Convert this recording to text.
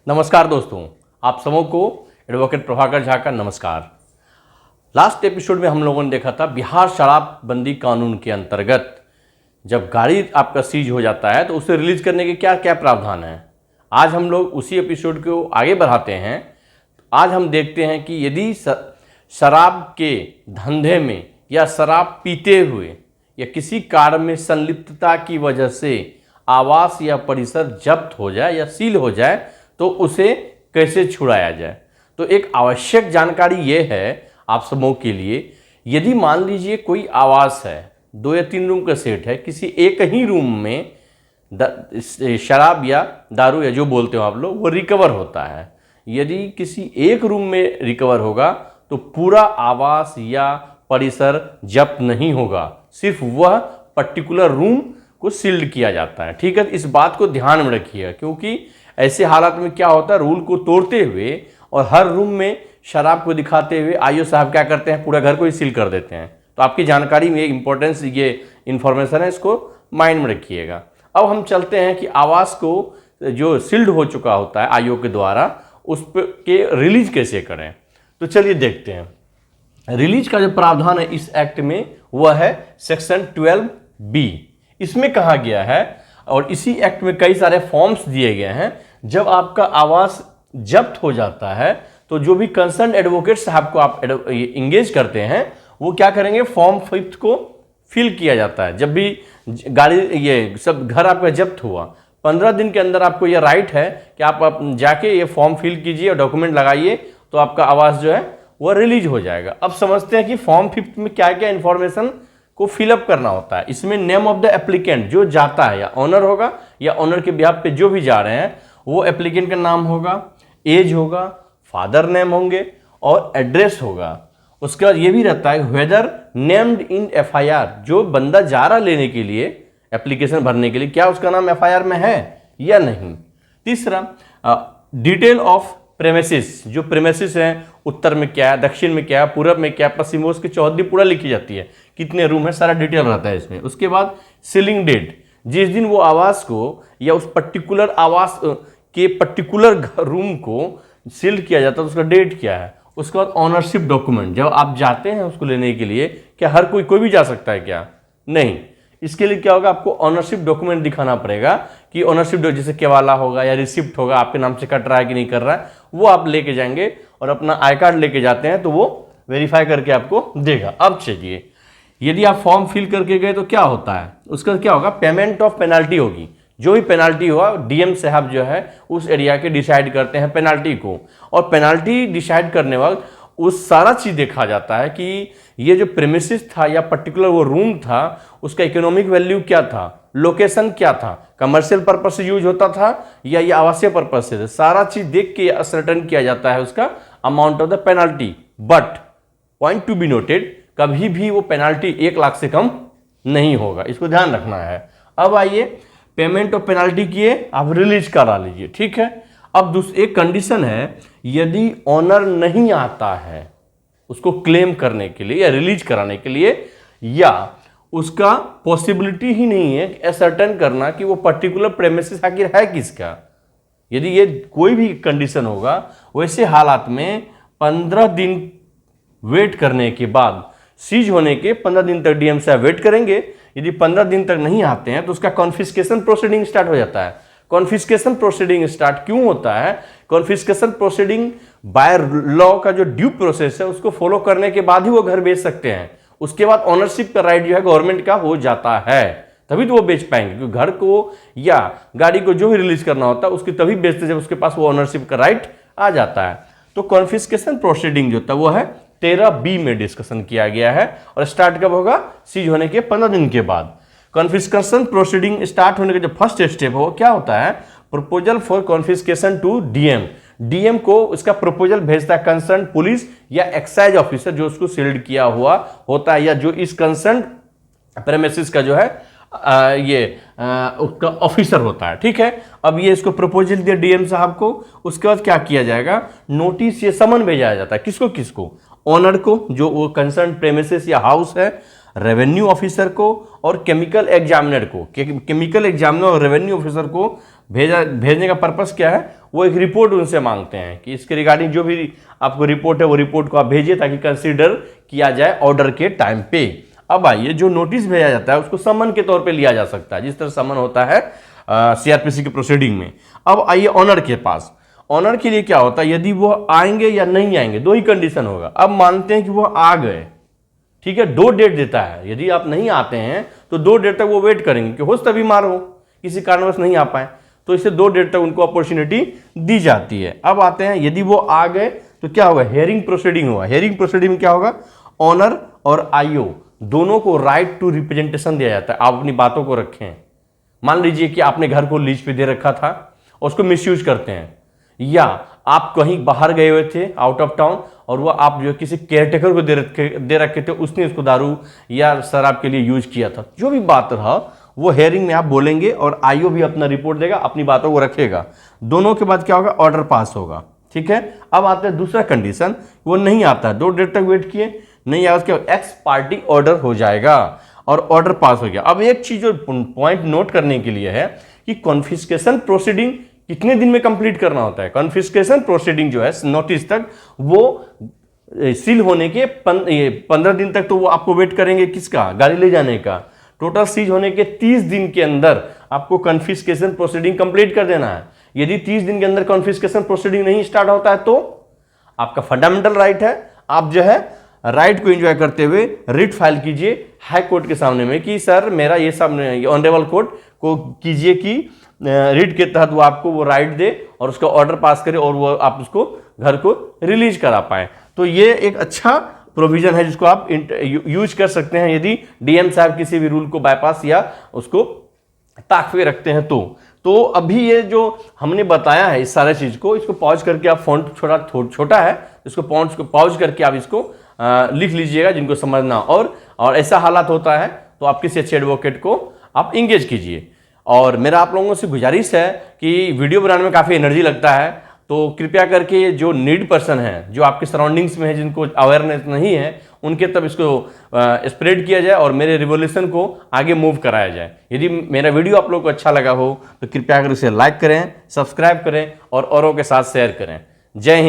नमस्कार दोस्तों, आप सबों को एडवोकेट प्रभाकर झा का नमस्कार। लास्ट एपिसोड में हम लोगों ने देखा था बिहार शराबबंदी कानून के अंतर्गत जब गाड़ी आपका सीज हो जाता है तो उसे रिलीज करने के क्या क्या प्रावधान है। आज हम लोग उसी एपिसोड को आगे बढ़ाते हैं। आज हम देखते हैं कि यदि शराब के धंधे में या शराब पीते हुए या किसी कार्य में संलिप्तता की वजह से आवास या परिसर जब्त हो जाए या सील हो जाए तो उसे कैसे छुड़ाया जाए। तो एक आवश्यक जानकारी ये है आप सबों के लिए, यदि मान लीजिए कोई आवास है, 2 या 3 रूम का सेट है, किसी एक ही रूम में शराब या दारू या जो बोलते हो आप लोग वो रिकवर होता है। यदि किसी एक रूम में रिकवर होगा तो पूरा आवास या परिसर जब्त नहीं होगा, सिर्फ वह पर्टिकुलर रूम को सील्ड किया जाता है। ठीक है, इस बात को ध्यान में रखिएगा, क्योंकि ऐसे हालात में क्या होता है, रूल को तोड़ते हुए और हर रूम में शराब को दिखाते हुए आईओ साहब क्या करते हैं, पूरा घर को ही सील कर देते हैं। तो आपकी जानकारी में इंपॉर्टेंस ये इन्फॉर्मेशन है, इसको माइंड में रखिएगा। अब हम चलते हैं कि आवास को जो सील्ड हो चुका होता है आईओ के द्वारा, उस के रिलीज कैसे करें। तो चलिए देखते हैं। रिलीज का जो प्रावधान है इस एक्ट में वह है सेक्शन 12B। इसमें कहा गया है, और इसी एक्ट में कई सारे फॉर्म्स दिए गए हैं, जब आपका आवास जब्त हो जाता है तो जो भी कंसर्न एडवोकेट साहब को आप इंगेज करते हैं वो क्या करेंगे, फॉर्म 5 को फिल किया जाता है। जब भी गाड़ी ये सब घर आपका जब्त हुआ 15 दिन के अंदर आपको ये राइट है कि आप जाके ये फॉर्म फिल कीजिए और डॉक्यूमेंट लगाइए, तो आपका आवास जो है वो रिलीज हो जाएगा। अब समझते हैं कि फॉर्म 5 में क्या क्या इंफॉर्मेशन को फिलअप करना होता है। इसमें नेम ऑफ द एप्लीकेंट जो जाता है, या ऑनर होगा या ऑनर के बिहाफ पे जो भी जा रहे हैं, वो एप्लीकेंट का नाम होगा, एज होगा, फादर नेम होंगे और एड्रेस होगा। उसके बाद ये भी रहता है वेदर नेम्ड इन एफआईआर, जो बंदा जा रहा लेने के लिए एप्लीकेशन भरने के लिए, क्या उसका नाम एफआईआर में है या नहीं। तीसरा डिटेल ऑफ प्रेमिसेस, जो प्रेमिसेस हैं, उत्तर में क्या है, दक्षिण में क्या है, पूरब में क्या है, पश्चिम में, उसकी चौहद्दी पूरा लिखी जाती है, कितने रूम है, सारा डिटेल रहता है इसमें। उसके बाद सीलिंग डेट, जिस दिन वो आवास को या उस पर्टिकुलर आवास के पर्टिकुलर रूम को सील किया जाता है, उसका डेट क्या है। उसके बाद ऑनरशिप डॉक्यूमेंट, जब आप जाते हैं उसको लेने के लिए, क्या हर कोई भी जा सकता है क्या, नहीं। इसके लिए क्या होगा, आपको ऑनरशिप डॉक्यूमेंट दिखाना पड़ेगा कि ऑनरशिप जैसे केवाला होगा या रिसिप्ट होगा, आपके नाम से कट रहा है कि नहीं कर रहा है, वो आप लेके जाएंगे और अपना आई कार्ड लेके जाते हैं तो वो वेरीफाई करके आपको देगा। अब चलिए, यदि आप फॉर्म फिल करके गए तो क्या होता है, उसका क्या होगा, पेमेंट ऑफ पेनाल्टी होगी। जो भी पेनाल्टी हुआ डीएम साहब जो है उस एरिया के डिसाइड करते हैं पेनाल्टी को, और पेनाल्टी डिसाइड करने वक्त उस सारा चीज़ देखा जाता है कि ये जो प्रेमिसेस था या पर्टिकुलर वो रूम था उसका इकोनॉमिक वैल्यू क्या था, लोकेशन क्या था, कमर्शियल पर्पज से यूज होता था या ये आवासीय पर्पज से, सारा चीज़ देख के असर्टेन किया जाता है उसका amount of the penalty. But point to be noted, कभी भी वो पेनाल्टी 1 लाख से कम नहीं होगा, इसको ध्यान रखना है। अब आइए, पेमेंट ऑफ पेनाल्टी किए, आप रिलीज करा लीजिए, ठीक है। अब एक कंडीशन है, यदि ऑनर नहीं आता है उसको क्लेम करने के लिए या रिलीज कराने के लिए, या उसका पॉसिबिलिटी ही नहीं है असर्टेन करना कि वो पर्टिकुलर प्रेमिसेस आखिर है किसका, यदि ये कोई भी कंडीशन होगा, वैसे हालात में 15 दिन वेट करने के बाद, सीज होने के 15 दिन तक डीएम साहब वेट करेंगे। यदि 15 दिन तक नहीं आते हैं तो उसका कॉन्फिस्केशन प्रोसीडिंग स्टार्ट हो जाता है। कॉन्फिस्केशन प्रोसीडिंग स्टार्ट क्यों होता है, कॉन्फिस्केशन प्रोसीडिंग बाय लॉ का जो ड्यू प्रोसेस है उसको फॉलो करने के बाद ही वो घर बेच सकते हैं। उसके बाद ऑनरशिप का राइट जो है गवर्नमेंट का हो जाता है, तभी तो वो बेच पाएंगे, क्योंकि घर को या गाड़ी को जो भी रिलीज करना होता है उसकी तभी बेचते जब उसके पास वो ऑनरशिप का राइट आ जाता है। तो कॉन्फिस्केशन प्रोसीडिंग जो होता है वो है 13B में डिस्कशन किया गया है, और स्टार्ट कब होगा, सीज होने के 15 दिन के बाद। कॉन्फिस्केशन प्रोसीडिंग स्टार्ट होने का जो फर्स्ट स्टेप है वो क्या होता है, proposal for confiscation to DM. DM को इसका प्रपोजल भेजता है कंसर्न पुलिस या एक्साइज ऑफिसर जो उसको सील्ड किया हुआ होता है, या जो इस कंसर्न प्रेमिसेस का जो है उसका ऑफिसर होता है, ठीक है। अब ये इसको प्रपोजल दिया डीएम साहब को, उसके बाद क्या किया जाएगा, नोटिस ये समन भेजा जाता है, किसको किसको, ऑनर को जो वो कंसर्न प्रेमिसेस या हाउस है, रेवेन्यू ऑफिसर को और केमिकल एग्जामिनर को। केमिकल एग्जामिनर और रेवेन्यू ऑफिसर को भेजने का पर्पस क्या है, वो एक रिपोर्ट उनसे मांगते हैं कि इसके रिगार्डिंग जो भी आपको रिपोर्ट है वो रिपोर्ट को आप भेजिए ताकि कंसीडर किया जाए ऑर्डर के टाइम पे। अब आइए, जो नोटिस भेजा जाता है उसको समन के तौर पे लिया जा सकता है, जिस तरह समन होता है सीआरपीसी के प्रोसीडिंग में। अब आइए ऑनर के पास। ऑनर के लिए क्या होता है, यदि वो आएंगे या नहीं आएंगे, दो ही कंडीशन होगा। अब मानते हैं कि वो आ गए, ठीक है, 2 डेट देता है। यदि आप नहीं आते हैं तो 2 डेट तक वो वेट करेंगे कि हो सकता बीमार हो, किसी कारणवश नहीं आ पाए, तो इससे 2 डेट तक उनको अपॉर्चुनिटी दी जाती है। अब आते हैं, यदि वो आ गए तो क्या होगा, हेयरिंग प्रोसीडिंग होगा। हेयरिंग प्रोसीडिंग में क्या होगा, ऑनर और आईओ दोनों को राइट टू रिप्रेजेंटेशन दिया जाता है। आप अपनी बातों को रखें। मान लीजिए कि आपने घर को लीज पे दे रखा था और उसको मिसयूज करते हैं, या आप कहीं बाहर गए हुए थे आउट ऑफ टाउन और वो आप जो किसी केयरटेकर को दे रखे थे, उसने उसको दारू या शराब के लिए यूज किया था। जो भी बात रहा वो हेयरिंग में आप बोलेंगे और आईओ भी अपना रिपोर्ट देगा, अपनी बातों को रखेगा। दोनों के बाद क्या होगा, ऑर्डर पास होगा। ठीक है, अब आता है दूसरा कंडीशन, वो नहीं आता है, 2 डेट तक वेट किए, नहीं आया, उसके एक्स पार्टी ऑर्डर हो जाएगा और ऑर्डर पास हो गया। अब एक चीज जो पॉइंट नोट करने के लिए है कि कॉन्फिस्केशन प्रोसीडिंग कितने दिन में कंप्लीट करना होता है। कॉन्फिस्केशन प्रोसीडिंग जो है नोटिस तक, वो सील होने के 15 दिन तक तो वो आपको वेट करेंगे, किसका, गाड़ी ले जाने का। टोटल सीज होने के 30 दिन के अंदर आपको कॉन्फिस्केशन प्रोसीडिंग कंप्लीट कर देना है। यदि 30 दिन के अंदर कॉन्फिस्केशन प्रोसीडिंग नहीं स्टार्ट होता है तो आपका फंडामेंटल राइट है, आप जो है राइट को एंजॉय करते हुए रिट फाइल कीजिए हाई कोर्ट के सामने में कि सर मेरा ये सब ऑनरेबल कोर्ट को कीजिए कि रिट के तहत वो आपको वो राइट दे और उसका ऑर्डर पास करे और वो आप उसको घर को रिलीज करा पाए। तो ये एक अच्छा प्रोविजन है जिसको आप यूज कर सकते हैं यदि डीएम साहब किसी भी रूल को बाईपास या उसको ताकवे रखते हैं तो अभी ये जो हमने बताया है इस सारे चीज को, इसको पॉज करके आप, फॉन्ट छोटा है, इसको पॉज करके आप इसको लिख लीजिएगा जिनको समझना। और ऐसा हालात होता है तो आप किसी अच्छे एडवोकेट को आप इंगेज कीजिए। और मेरा आप लोगों से गुजारिश है कि वीडियो बनाने में काफ़ी एनर्जी लगता है, तो कृपया करके जो नीड पर्सन है, जो आपके सराउंडिंग्स में है, जिनको अवेयरनेस नहीं है, उनके तब इसको स्प्रेड किया जाए और मेरे रिवोल्यूशन को आगे मूव कराया जाए। यदि मेरा वीडियो आप लोगों को अच्छा लगा हो तो कृपया कर इसे लाइक करें, सब्सक्राइब करें और औरों के साथ शेयर करें। जय हिंद।